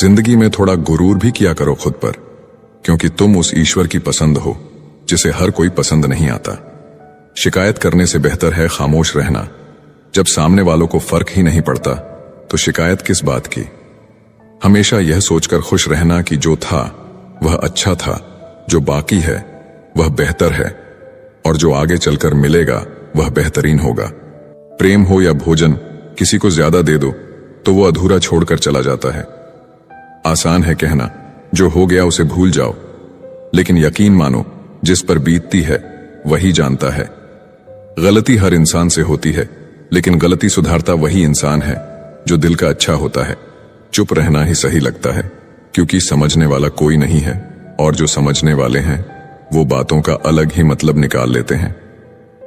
जिंदगी में थोड़ा गुरूर भी किया करो खुद पर, क्योंकि तुम उस ईश्वर की पसंद हो जिसे हर कोई पसंद नहीं आता। शिकायत करने से बेहतर है खामोश रहना। जब सामने वालों को फर्क ही नहीं पड़ता तो शिकायत किस बात की। हमेशा यह सोचकर खुश रहना कि जो था वह अच्छा था, जो बाकी है वह बेहतर है, और जो आगे चलकर मिलेगा वह बेहतरीन होगा। प्रेम हो या भोजन, किसी को ज्यादा दे दो तो वो अधूरा छोड़कर चला जाता है। आसान है कहना जो हो गया उसे भूल जाओ, लेकिन यकीन मानो जिस पर बीतती है वही जानता है। गलती हर इंसान से होती है, लेकिन गलती सुधारता वही इंसान है जो दिल का अच्छा होता है। चुप रहना ही सही लगता है, क्योंकि समझने वाला कोई नहीं है, और जो समझने वाले हैं वो बातों का अलग ही मतलब निकाल लेते हैं।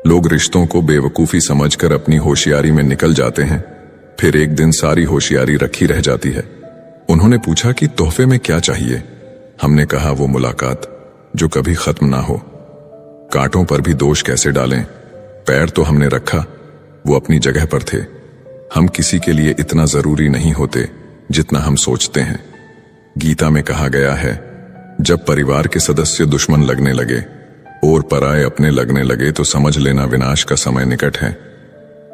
लोग रिश्तों को बेवकूफी समझकर अपनी होशियारी में निकल जाते हैं, फिर एक दिन सारी होशियारी रखी रह जाती है। उन्होंने पूछा कि तोहफे में क्या चाहिए। हमने कहा वो मुलाकात जो कभी खत्म ना हो। कांटों पर भी दोष कैसे डालें, पैर तो हमने रखा, वो अपनी जगह पर थे। हम किसी के लिए इतना जरूरी नहीं होते जितना हम सोचते हैं। गीता में कहा गया है, जब परिवार के सदस्य दुश्मन लगने लगे और पराए अपने लगने लगे तो समझ लेना विनाश का समय निकट है।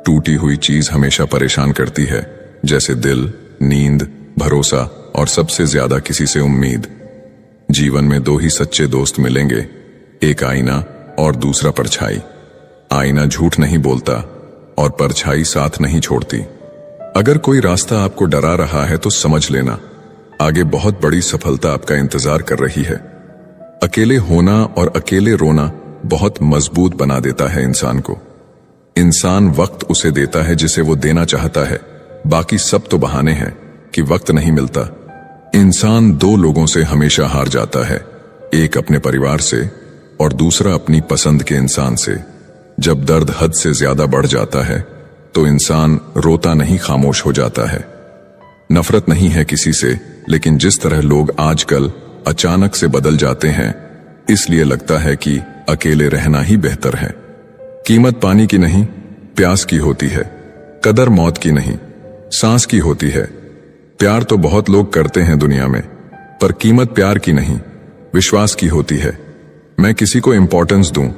टूटी हुई चीज हमेशा परेशान करती है, जैसे दिल, नींद, भरोसा और सबसे ज्यादा किसी से उम्मीद। जीवन में दो ही सच्चे दोस्त मिलेंगे, एक आईना और दूसरा परछाई। आईना झूठ नहीं बोलता और परछाई साथ नहीं छोड़ती। अगर कोई रास्ता आपको डरा रहा है तो समझ लेना आगे बहुत बड़ी सफलता आपका इंतजार कर रही है। अकेले होना और अकेले रोना बहुत मजबूत बना देता है इंसान को। इंसान वक्त उसे देता है जिसे वो देना चाहता है, बाकी सब तो बहाने हैं कि वक्त नहीं मिलता। इंसान दो लोगों से हमेशा हार जाता है, एक अपने परिवार से और दूसरा अपनी पसंद के इंसान से। जब दर्द हद से ज्यादा बढ़ जाता है तो इंसान रोता नहीं, खामोश हो जाता है। नफरत नहीं है किसी से, लेकिन जिस तरह लोग आजकल अचानक से बदल जाते हैं, इसलिए लगता है कि अकेले रहना ही बेहतर है। कीमत पानी की नहीं, प्यास की होती है। कदर मौत की नहीं, सांस की होती है। प्यार तो बहुत लोग करते हैं दुनिया में, पर कीमत प्यार की नहीं, विश्वास की होती है। मैं किसी को इंपॉर्टेंस दूं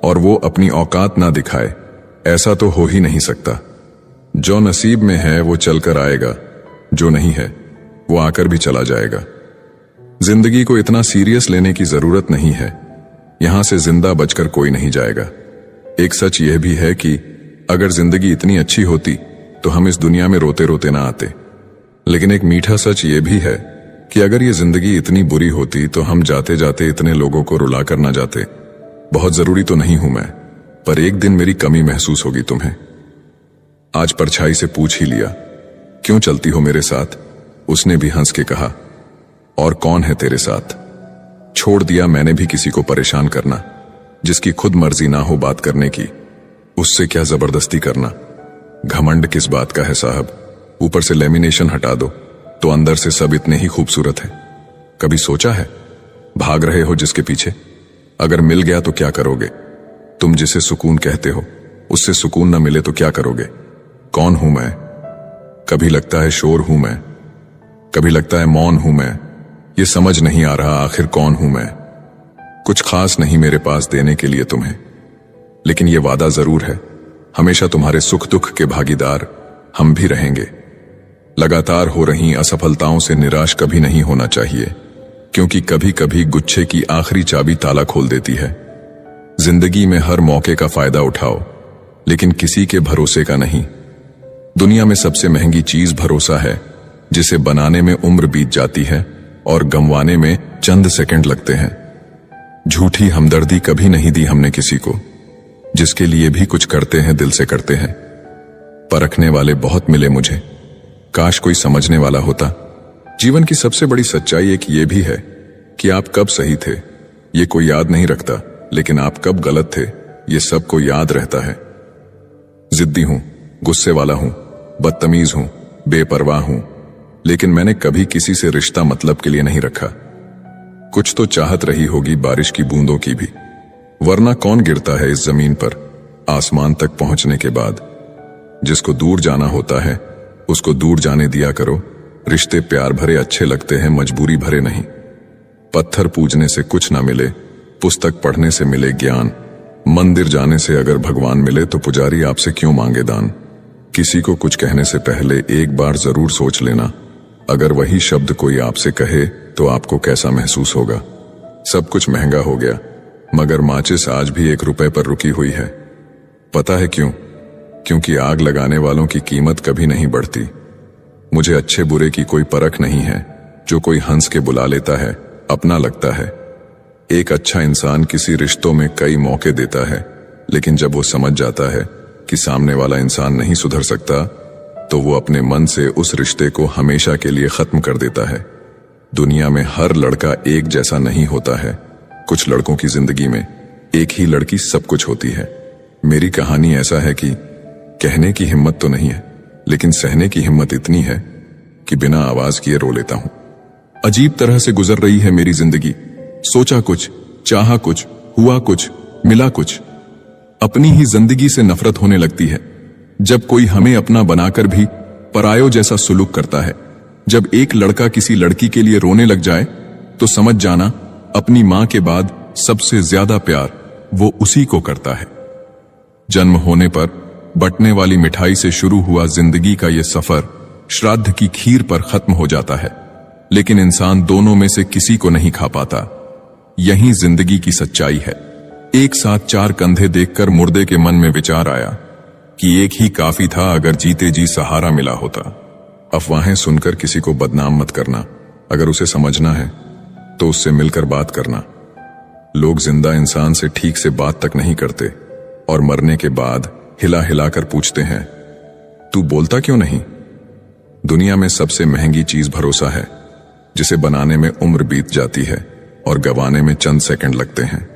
और वो अपनी औकात ना दिखाए, ऐसा तो हो ही नहीं सकता। जो नसीब में है वो चलकर आएगा, जो नहीं है वो आकर भी चला जाएगा। जिंदगी को इतना सीरियस लेने की जरूरत नहीं है, यहां से जिंदा बचकर कोई नहीं जाएगा। एक सच यह भी है कि अगर जिंदगी इतनी अच्छी होती तो हम इस दुनिया में रोते रोते ना आते। लेकिन एक मीठा सच यह भी है कि अगर ये जिंदगी इतनी बुरी होती तो हम जाते जाते इतने लोगों को रुला कर ना जाते। बहुत जरूरी तो नहीं हूं मैं, पर एक दिन मेरी कमी महसूस होगी तुम्हें। आज परछाई से पूछ ही लिया, क्यों चलती हो मेरे साथ? उसने भी हंस के कहा, और कौन है तेरे साथ? छोड़ दिया मैंने भी किसी को परेशान करना, जिसकी खुद मर्जी ना हो बात करने की, उससे क्या जबरदस्ती करना। घमंड किस बात का है साहब? ऊपर से लेमिनेशन हटा दो तो अंदर से सब इतने ही खूबसूरत है। कभी सोचा है भाग रहे हो जिसके पीछे, अगर मिल गया तो क्या करोगे? तुम जिसे सुकून कहते हो उससे सुकून न मिले तो क्या करोगे? कौन हूं मैं? कभी लगता है शोर हूं मैं, कभी लगता है मौन हूं मैं। ये समझ नहीं आ रहा आखिर कौन हूं मैं। कुछ खास नहीं मेरे पास देने के लिए तुम्हें, लेकिन ये वादा जरूर है, हमेशा तुम्हारे सुख दुख के भागीदार हम भी रहेंगे। लगातार हो रही असफलताओं से निराश कभी नहीं होना चाहिए, क्योंकि कभी कभी गुच्छे की आखिरी चाबी ताला खोल देती है। जिंदगी में हर मौके का फायदा उठाओ, लेकिन किसी के भरोसे का नहीं। दुनिया में सबसे महंगी चीज भरोसा है, जिसे बनाने में उम्र बीत जाती है और गंवाने में चंद सेकंड लगते हैं। झूठी हमदर्दी कभी नहीं दी हमने किसी को, जिसके लिए भी कुछ करते हैं दिल से करते हैं। परखने वाले बहुत मिले मुझे, काश कोई समझने वाला होता। जीवन की सबसे बड़ी सच्चाई एक ये भी है कि आप कब सही थे ये कोई याद नहीं रखता, लेकिन आप कब गलत थे ये सबको याद रहता है। जिद्दी हूं, गुस्से वाला हूं, बदतमीज हूं, बेपरवाह हूं, लेकिन मैंने कभी किसी से रिश्ता मतलब के लिए नहीं रखा। कुछ तो चाहत रही होगी बारिश की बूंदों की भी, वरना कौन गिरता है इस जमीन पर आसमान तक पहुंचने के बाद। जिसको दूर जाना होता है उसको दूर जाने दिया करो, रिश्ते प्यार भरे अच्छे लगते हैं, मजबूरी भरे नहीं। पत्थर पूजने से कुछ ना मिले, पुस्तक पढ़ने से मिले ज्ञान। मंदिर जाने से अगर भगवान मिले तो पुजारी आपसे क्यों मांगे दान। किसी को कुछ कहने से पहले एक बार जरूर सोच लेना, अगर वही शब्द कोई आपसे कहे तो आपको कैसा महसूस होगा। सब कुछ महंगा हो गया, मगर माचिस आज भी 1 रुपए पर रुकी हुई है। पता है क्यों? क्योंकि आग लगाने वालों की कीमत कभी नहीं बढ़ती। मुझे अच्छे बुरे की कोई परख नहीं है। जो कोई हंस के बुला लेता है अपना लगता है। एक अच्छा इंसान किसी रिश्तों में कई मौके देता है, लेकिन जब वो समझ जाता है कि सामने वाला इंसान नहीं सुधर सकता, तो वो अपने मन से उस रिश्ते को हमेशा के लिए खत्म कर देता है। दुनिया में हर लड़का एक जैसा नहीं होता है। कुछ लड़कों की जिंदगी में एक ही लड़की सब कुछ होती है। मेरी कहानी ऐसा है कि कहने की हिम्मत तो नहीं है, लेकिन सहने की हिम्मत इतनी है कि बिना आवाज किए रो लेता हूं। अजीब तरह से गुजर रही है मेरी जिंदगी। सोचा कुछ, चाहा कुछ, हुआ कुछ, मिला कुछ। अपनी ही जिंदगी से नफरत होने लगती है जब कोई हमें अपना बनाकर भी परायों जैसा सुलूक करता है। जब एक लड़का किसी लड़की के लिए रोने लग जाए तो समझ जाना अपनी मां के बाद सबसे ज्यादा प्यार वो उसी को करता है। जन्म होने पर बंटने वाली मिठाई से शुरू हुआ जिंदगी का ये सफर श्राद्ध की खीर पर खत्म हो जाता है, लेकिन इंसान दोनों में से किसी को नहीं खा पाता। यही जिंदगी की सच्चाई है। एक साथ 4 कंधे देखकर मुर्दे के मन में विचार आया कि एक ही काफी था अगर जीते जी सहारा मिला होता। अफवाहें सुनकर किसी को बदनाम मत करना। अगर उसे समझना है तो उससे मिलकर बात करना। लोग जिंदा इंसान से ठीक से बात तक नहीं करते और मरने के बाद हिला हिलाकर पूछते हैं, तू बोलता क्यों नहीं? दुनिया में सबसे महंगी चीज भरोसा है, जिसे बनाने में उम्र बीत जाती है और गंवाने में चंद सेकंड लगते हैं।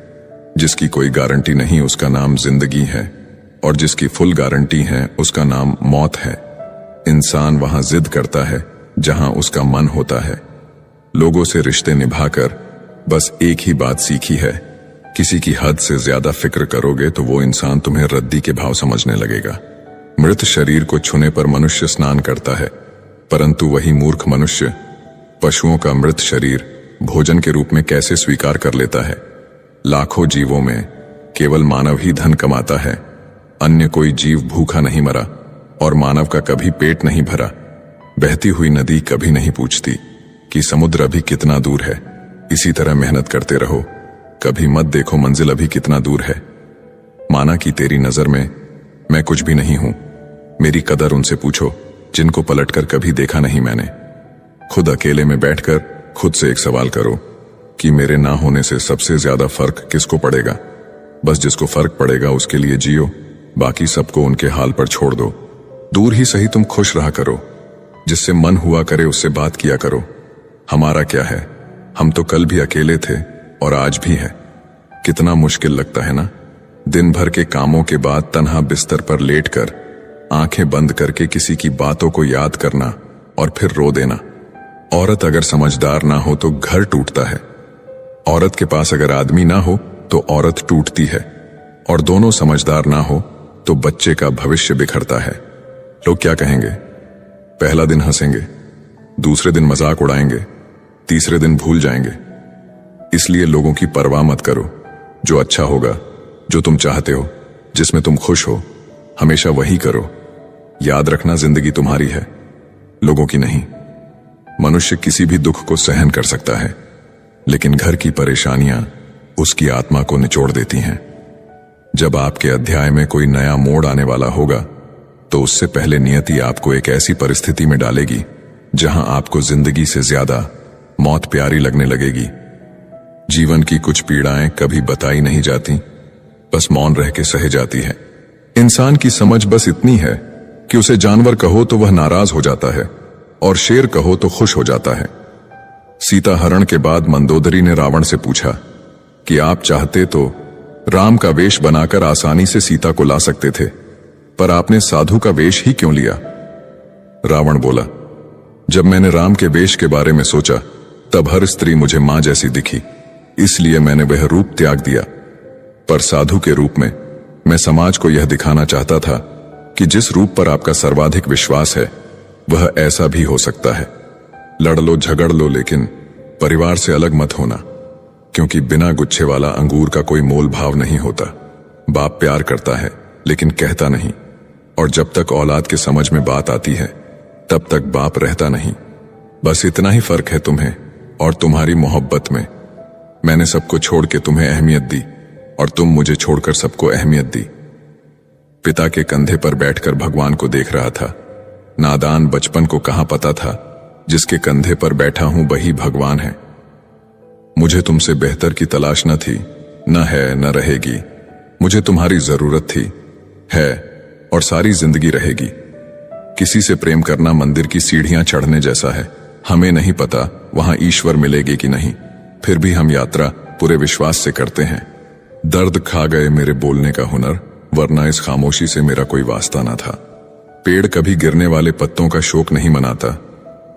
जिसकी कोई गारंटी नहीं उसका नाम जिंदगी है, और जिसकी फुल गारंटी है उसका नाम मौत है। इंसान वहां जिद करता है जहां उसका मन होता है। लोगों से रिश्ते निभाकर बस एक ही बात सीखी है, किसी की हद से ज्यादा फिक्र करोगे तो वो इंसान तुम्हें रद्दी के भाव समझने लगेगा। मृत शरीर को छूने पर मनुष्य स्नान करता है, परंतु वही मूर्ख मनुष्य पशुओं का मृत शरीर भोजन के रूप में कैसे स्वीकार कर लेता है। लाखों जीवों में केवल मानव ही धन कमाता है। अन्य कोई जीव भूखा नहीं मरा और मानव का कभी पेट नहीं भरा। बहती हुई नदी कभी नहीं पूछती कि समुद्र अभी कितना दूर है। इसी तरह मेहनत करते रहो, कभी मत देखो मंजिल अभी कितना दूर है। माना कि तेरी नजर में मैं कुछ भी नहीं हूं, मेरी कदर उनसे पूछो जिनको पलटकर कभी देखा नहीं मैंने। खुद अकेले में बैठकर खुद से एक सवाल करो कि मेरे ना होने से सबसे ज्यादा फर्क किसको पड़ेगा। बस जिसको फर्क पड़ेगा उसके लिए जियो, बाकी सबको उनके हाल पर छोड़ दो। दूर ही सही तुम खुश रहा करो, जिससे मन हुआ करे उससे बात किया करो। हमारा क्या है, हम तो कल भी अकेले थे और आज भी है। कितना मुश्किल लगता है ना, दिन भर के कामों के बाद तन्हा बिस्तर पर लेटकर आंखें बंद करके किसी की बातों को याद करना और फिर रो देना। औरत अगर समझदार ना हो तो घर टूटता है। औरत के पास अगर आदमी ना हो तो औरत टूटती है, और दोनों समझदार ना हो तो बच्चे का भविष्य बिखरता है। लोग क्या कहेंगे? पहला दिन हंसेंगे, दूसरे दिन मजाक उड़ाएंगे, तीसरे दिन भूल जाएंगे। इसलिए लोगों की परवाह मत करो। जो अच्छा होगा, जो तुम चाहते हो, जिसमें तुम खुश हो, हमेशा वही करो। याद रखना जिंदगी तुम्हारी है, लोगों की नहीं। मनुष्य किसी भी दुख को सहन कर सकता है, लेकिन घर की परेशानियां उसकी आत्मा को निचोड़ देती हैं। जब आपके अध्याय में कोई नया मोड़ आने वाला होगा तो उससे पहले नियति आपको एक ऐसी परिस्थिति में डालेगी जहां आपको जिंदगी से ज्यादा मौत प्यारी लगने लगेगी। जीवन की कुछ पीड़ाएं कभी बताई नहीं जाती, बस मौन रह के सहे जाती है। इंसान की समझ बस इतनी है कि उसे जानवर कहो तो वह नाराज हो जाता है और शेर कहो तो खुश हो जाता है। सीता हरण के बाद मंदोदरी ने रावण से पूछा कि आप चाहते तो राम का वेश बनाकर आसानी से सीता को ला सकते थे, पर आपने साधु का वेश ही क्यों लिया? रावण बोला, जब मैंने राम के वेश के बारे में सोचा तब हर स्त्री मुझे मां जैसी दिखी, इसलिए मैंने वह रूप त्याग दिया। पर साधु के रूप में मैं समाज को यह दिखाना चाहता था कि जिस रूप पर आपका सर्वाधिक विश्वास है वह ऐसा भी हो सकता है। लड़ लो झगड़ लो, लेकिन परिवार से अलग मत होना, क्योंकि बिना गुच्छे वाला अंगूर का कोई मोल भाव नहीं होता। बाप प्यार करता है लेकिन कहता नहीं, और जब तक औलाद के समझ में बात आती है तब तक बाप रहता नहीं। बस इतना ही फर्क है तुम्हें और तुम्हारी मोहब्बत में। मैंने सबको छोड़ के तुम्हें अहमियत दी और तुम मुझे छोड़कर सबको अहमियत दी। पिता के कंधे पर बैठकर भगवान को देख रहा था। नादान बचपन को कहां पता था जिसके कंधे पर बैठा हूं वही भगवान है। मुझे तुमसे बेहतर की तलाश न थी, न है न रहेगी। मुझे तुम्हारी जरूरत थी, है और सारी जिंदगी रहेगी। किसी से प्रेम करना मंदिर की सीढ़ियां चढ़ने जैसा है। हमें नहीं पता वहां ईश्वर मिलेगी कि नहीं, फिर भी हम यात्रा पूरे विश्वास से करते हैं। दर्द खा गए मेरे बोलने का हुनर, वरना इस खामोशी से मेरा कोई वास्ता ना था। पेड़ कभी गिरने वाले पत्तों का शोक नहीं मनाता,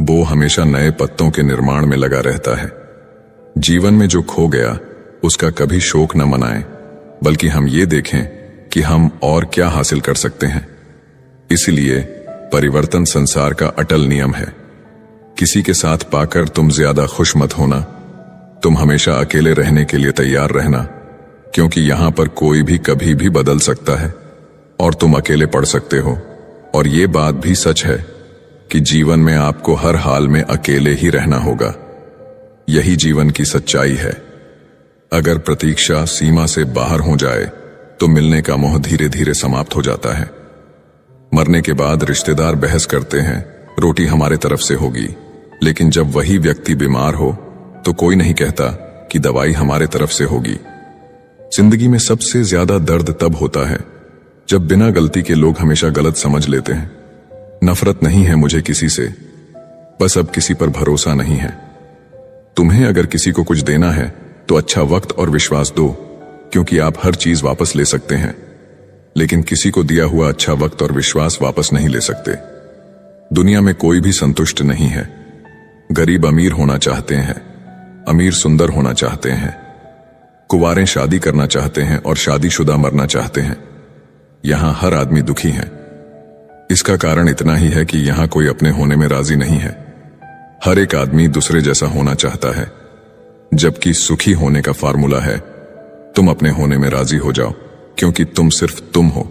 वो हमेशा नए पत्तों के निर्माण में लगा रहता है। जीवन में जो खो गया उसका कभी शोक न मनाएं, बल्कि हम ये देखें कि हम और क्या हासिल कर सकते हैं। इसलिए परिवर्तन संसार का अटल नियम है। किसी के साथ पाकर तुम ज्यादा खुश मत होना। तुम हमेशा अकेले रहने के लिए तैयार रहना, क्योंकि यहां पर कोई भी कभी भी बदल सकता है और तुम अकेले पड़ सकते हो। और ये बात भी सच है कि जीवन में आपको हर हाल में अकेले ही रहना होगा। यही जीवन की सच्चाई है। अगर प्रतीक्षा सीमा से बाहर हो जाए तो मिलने का मोह धीरे धीरे समाप्त हो जाता है। मरने के बाद रिश्तेदार बहस करते हैं रोटी हमारे तरफ से होगी, लेकिन जब वही व्यक्ति बीमार हो तो कोई नहीं कहता कि दवाई हमारे तरफ से होगी। जिंदगी में सबसे ज्यादा दर्द तब होता है जब बिना गलती के लोग हमेशा गलत समझ लेते हैं। नफरत नहीं है मुझे किसी से, बस अब किसी पर भरोसा नहीं है। तुम्हें अगर किसी को कुछ देना है तो अच्छा वक्त और विश्वास दो, क्योंकि आप हर चीज वापस ले सकते हैं, लेकिन किसी को दिया हुआ अच्छा वक्त और विश्वास वापस नहीं ले सकते। दुनिया में कोई भी संतुष्ट नहीं है। गरीब अमीर होना चाहते हैं, अमीर सुंदर होना चाहते हैं, कुंवारे शादी करना चाहते हैं और शादीशुदा मरना चाहते हैं। यहां हर आदमी दुखी है। इसका कारण इतना ही है कि यहां कोई अपने होने में राजी नहीं है। हर एक आदमी दूसरे जैसा होना चाहता है, जबकि सुखी होने का फार्मूला है तुम अपने होने में राजी हो जाओ, क्योंकि तुम सिर्फ तुम हो।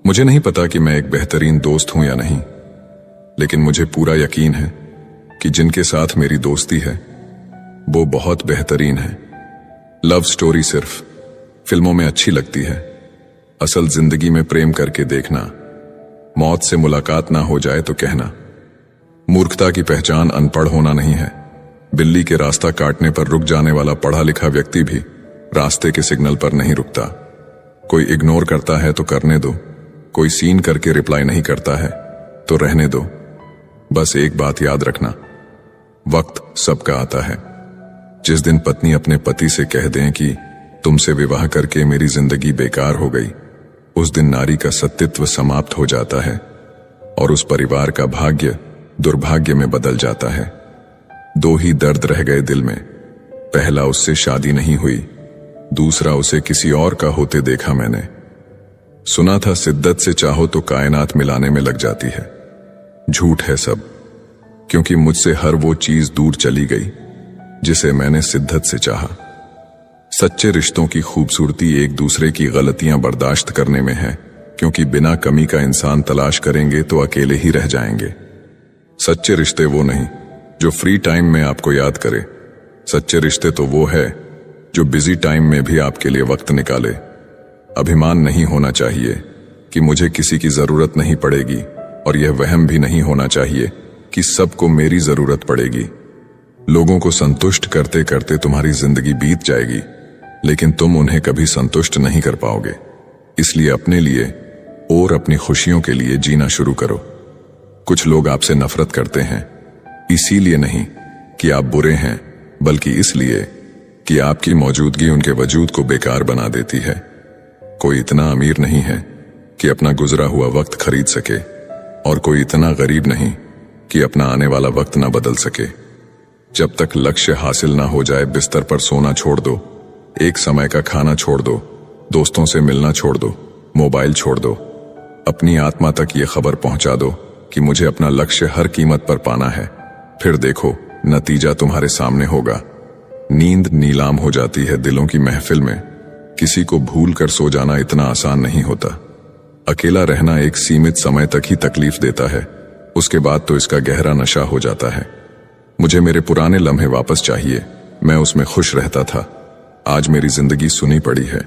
मुझे नहीं पता कि मैं एक बेहतरीन दोस्त हूं या नहीं, लेकिन मुझे पूरा यकीन है कि जिनके साथ मेरी दोस्ती है वो बहुत बेहतरीन है। लव स्टोरी सिर्फ फिल्मों में अच्छी लगती है, असल जिंदगी में प्रेम करके देखना। मौत से मुलाकात ना हो जाए तो कहना। मूर्खता की पहचान अनपढ़ होना नहीं है। बिल्ली के रास्ता काटने पर रुक जाने वाला पढ़ा लिखा व्यक्ति भी रास्ते के सिग्नल पर नहीं रुकता। कोई इग्नोर करता है तो करने दो, कोई सीन करके रिप्लाई नहीं करता है तो रहने दो। बस एक बात याद रखना, वक्त सबका आता है। जिस दिन पत्नी अपने पति से कह दें कि तुमसे विवाह करके मेरी जिंदगी बेकार हो गई, उस दिन नारी का सत्यत्व समाप्त हो जाता है और उस परिवार का भाग्य दुर्भाग्य में बदल जाता है। दो ही दर्द रह गए दिल में, पहला उससे शादी नहीं हुई, दूसरा उसे किसी और का होते देखा मैंने। सुना था शिद्दत से चाहो तो कायनात मिलाने में लग जाती है। झूठ है सब, क्योंकि मुझसे हर वो चीज दूर चली गई जिसे मैंने शिद्दत से चाहा। सच्चे रिश्तों की खूबसूरती एक दूसरे की गलतियां बर्दाश्त करने में है, क्योंकि बिना कमी का इंसान तलाश करेंगे तो अकेले ही रह जाएंगे। सच्चे रिश्ते वो नहीं जो फ्री टाइम में आपको याद करे। सच्चे रिश्ते तो वो है जो बिजी टाइम में भी आपके लिए वक्त निकाले। अभिमान नहीं होना चाहिए कि मुझे किसी की जरूरत नहीं पड़ेगी, और यह वहम भी नहीं होना चाहिए कि सबको मेरी जरूरत पड़ेगी। लोगों को संतुष्ट करते करते तुम्हारी जिंदगी बीत जाएगी, लेकिन तुम उन्हें कभी संतुष्ट नहीं कर पाओगे। इसलिए अपने लिए और अपनी खुशियों के लिए जीना शुरू करो। कुछ लोग आपसे नफरत करते हैं, इसीलिए नहीं कि आप बुरे हैं, बल्कि इसलिए कि आपकी मौजूदगी उनके वजूद को बेकार बना देती है। कोई इतना अमीर नहीं है कि अपना गुजरा हुआ वक्त खरीद सके, और कोई इतना गरीब नहीं कि अपना आने वाला वक्त ना बदल सके। जब तक लक्ष्य हासिल ना हो जाए बिस्तर पर सोना छोड़ दो, एक समय का खाना छोड़ दो, दोस्तों से मिलना छोड़ दो, मोबाइल छोड़ दो। अपनी आत्मा तक ये खबर पहुंचा दो कि मुझे अपना लक्ष्य हर कीमत पर पाना है, फिर देखो नतीजा तुम्हारे सामने होगा। नींद नीलाम हो जाती है दिलों की महफिल में। किसी को भूल कर सो जाना इतना आसान नहीं होता। अकेला रहना एक सीमित समय तक ही तकलीफ देता है, उसके बाद तो इसका गहरा नशा हो जाता है। मुझे मेरे पुराने लम्हे वापस चाहिए, मैं उसमें खुश रहता था। आज मेरी जिंदगी सुनी पड़ी है।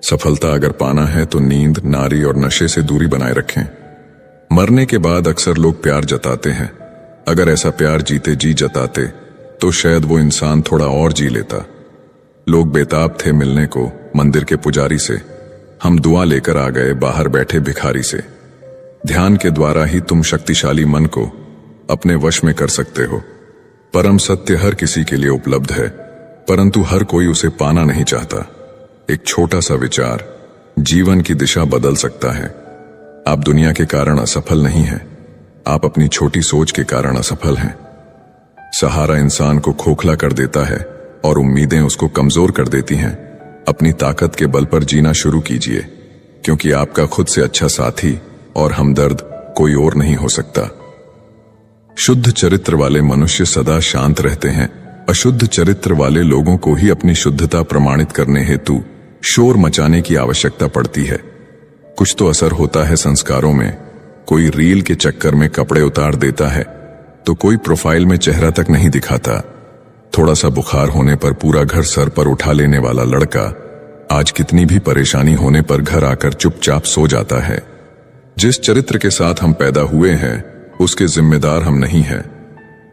सफलता अगर पाना है तो नींद, नारी और नशे से दूरी बनाए रखें। मरने के बाद अक्सर लोग प्यार जताते हैं। अगर ऐसा प्यार जीते जी जताते तो शायद वो इंसान थोड़ा और जी लेता। लोग बेताब थे मिलने को मंदिर के पुजारी से। हम दुआ लेकर आ गए बाहर बैठे भिखारी से। ध्यान के द्वारा ही तुम शक्तिशाली मन को अपने वश में कर सकते हो। परम सत्य हर किसी के लिए उपलब्ध है, परंतु हर कोई उसे पाना नहीं चाहता। एक छोटा सा विचार जीवन की दिशा बदल सकता है। आप दुनिया के कारण असफल नहीं हैं, आप अपनी छोटी सोच के कारण असफल हैं। सहारा इंसान को खोखला कर देता है और उम्मीदें उसको कमजोर कर देती हैं। अपनी ताकत के बल पर जीना शुरू कीजिए, क्योंकि आपका खुद से अच्छा साथी और हमदर्द कोई और नहीं हो सकता। शुद्ध चरित्र वाले मनुष्य सदा शांत रहते हैं। अशुद्ध चरित्र वाले लोगों को ही अपनी शुद्धता प्रमाणित करने हेतु शोर मचाने की आवश्यकता पड़ती है। कुछ तो असर होता है संस्कारों में। कोई रील के चक्कर में कपड़े उतार देता है तो कोई प्रोफाइल में चेहरा तक नहीं दिखाता। थोड़ा सा बुखार होने पर पूरा घर सर पर उठा लेने वाला लड़का आज कितनी भी परेशानी होने पर घर आकर चुपचाप सो जाता है। जिस चरित्र के साथ हम पैदा हुए हैं उसके जिम्मेदार हम नहीं हैं,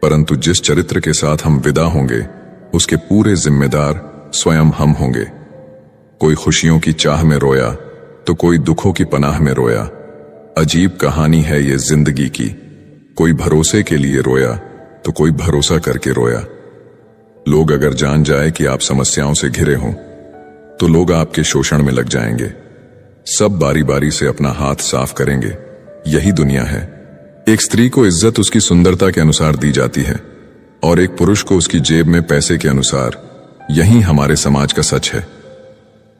परंतु जिस चरित्र के साथ हम विदा होंगे उसके पूरे जिम्मेदार स्वयं हम होंगे। कोई खुशियों की चाह में रोया तो कोई दुखों की पनाह में रोया। अजीब कहानी है ये जिंदगी की। कोई भरोसे के लिए रोया तो कोई भरोसा करके रोया। लोग अगर जान जाए कि आप समस्याओं से घिरे हों तो लोग आपके शोषण में लग जाएंगे। सब बारी बारी से अपना हाथ साफ करेंगे। यही दुनिया है। एक स्त्री को इज्जत उसकी सुंदरता के अनुसार दी जाती है और एक पुरुष को उसकी जेब में पैसे के अनुसार। यही हमारे समाज का सच है।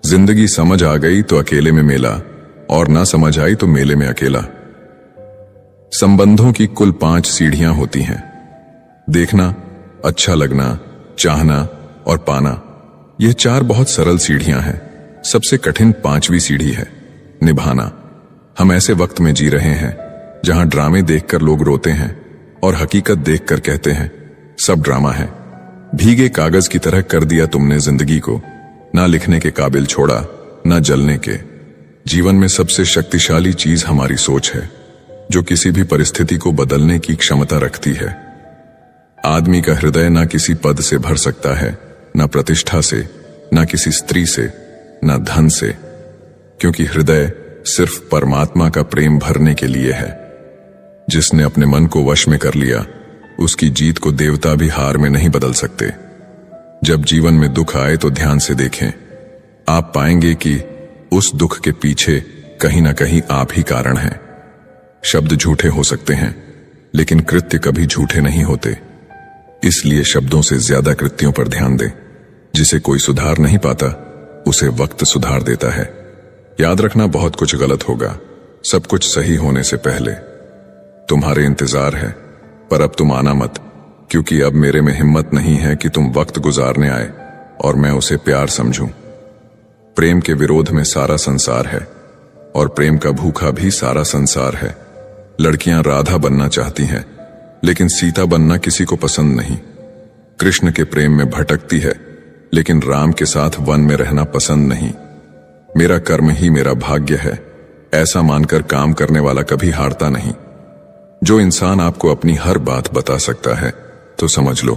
जिंदगी समझ आ गई तो अकेले में मेला, और ना समझ आई तो मेले में अकेला। संबंधों की कुल 5 सीढ़ियां होती हैं। देखना, अच्छा लगना, चाहना और पाना। ये 4 बहुत सरल सीढ़ियां हैं। सबसे कठिन 5वीं सीढ़ी है निभाना। हम ऐसे वक्त में जी रहे हैं जहां ड्रामे देखकर लोग रोते हैं और हकीकत देखकर कहते हैं सब ड्रामा है। भीगे कागज की तरह कर दिया तुमने जिंदगी को, ना लिखने के काबिल छोड़ा ना जलने के। जीवन में सबसे शक्तिशाली चीज हमारी सोच है, जो किसी भी परिस्थिति को बदलने की क्षमता रखती है। आदमी का हृदय ना किसी पद से भर सकता है, ना प्रतिष्ठा से, ना किसी स्त्री से, ना धन से, क्योंकि हृदय सिर्फ परमात्मा का प्रेम भरने के लिए है। जिसने अपने मन को वश में कर लिया उसकी जीत को देवता भी हार में नहीं बदल सकते। जब जीवन में दुख आए तो ध्यान से देखें। आप पाएंगे कि उस दुख के पीछे कहीं ना कहीं आप ही कारण हैं। शब्द झूठे हो सकते हैं, लेकिन कृत्य कभी झूठे नहीं होते। इसलिए शब्दों से ज्यादा कृत्यों पर ध्यान दें। जिसे कोई सुधार नहीं पाता उसे वक्त सुधार देता है। याद रखना, बहुत कुछ गलत होगा सब कुछ सही होने से पहले। तुम्हारे इंतजार है, पर अब तुम आना मत, क्योंकि अब मेरे में हिम्मत नहीं है कि तुम वक्त गुजारने आए और मैं उसे प्यार समझूं। प्रेम के विरोध में सारा संसार है और प्रेम का भूखा भी सारा संसार है। लड़कियां राधा बनना चाहती हैं, लेकिन सीता बनना किसी को पसंद नहीं। कृष्ण के प्रेम में भटकती है, लेकिन राम के साथ वन में रहना पसंद नहीं। मेरा कर्म ही मेरा भाग्य है, ऐसा मानकर काम करने वाला कभी हारता नहीं। जो इंसान आपको अपनी हर बात बता सकता है तो समझ लो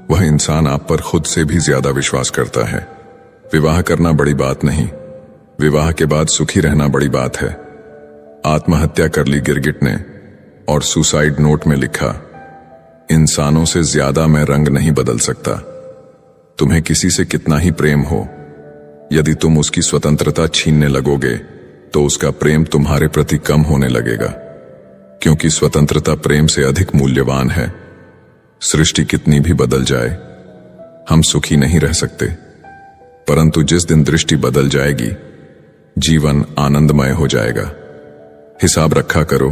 वह इंसान आप पर खुद से भी ज्यादा विश्वास करता है। विवाह करना बड़ी बात नहीं, विवाह के बाद सुखी रहना बड़ी बात है। आत्महत्या कर ली गिरगिट ने और सुसाइड नोट में लिखा, इंसानों से ज्यादा मैं रंग नहीं बदल सकता। तुम्हें किसी से कितना ही प्रेम हो, यदि तुम उसकी स्वतंत्रता छीनने लगोगे तो उसका प्रेम तुम्हारे प्रति कम होने लगेगा, क्योंकि स्वतंत्रता प्रेम से अधिक मूल्यवान है। सृष्टि कितनी भी बदल जाए हम सुखी नहीं रह सकते, परंतु जिस दिन दृष्टि बदल जाएगी जीवन आनंदमय हो जाएगा। हिसाब रखा करो।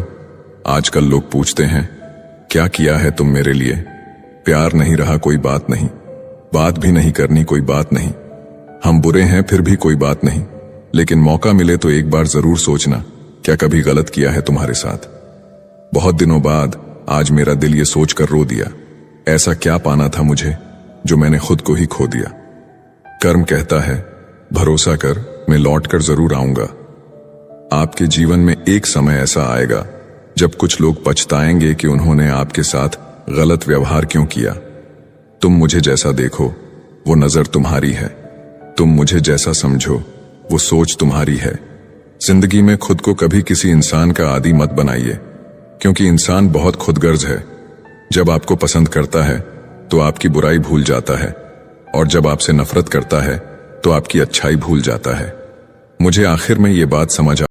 आजकल लोग पूछते हैं क्या किया है तुम मेरे लिए? प्यार नहीं रहा कोई बात नहीं, बात भी नहीं करनी कोई बात नहीं। हम बुरे हैं फिर भी कोई बात नहीं, लेकिन मौका मिले तो एक बार जरूर सोचना क्या कभी गलत किया है तुम्हारे साथ। बहुत दिनों बाद आज मेरा दिल ये सोचकर रो दिया, ऐसा क्या पाना था मुझे जो मैंने खुद को ही खो दिया। कर्म कहता है भरोसा कर, मैं लौट कर जरूर आऊंगा। आपके जीवन में एक समय ऐसा आएगा जब कुछ लोग पछताएंगे कि उन्होंने आपके साथ गलत व्यवहार क्यों किया। तुम मुझे जैसा देखो वो नजर तुम्हारी है, तुम मुझे जैसा समझो वो सोच तुम्हारी है। जिंदगी में खुद को कभी किसी इंसान का आदी मत बनाइए, क्योंकि इंसान बहुत खुदगर्ज है। जब आपको पसंद करता है तो आपकी बुराई भूल जाता है, और जब आपसे नफरत करता है तो आपकी अच्छाई भूल जाता है। मुझे आखिर में ये बात समझ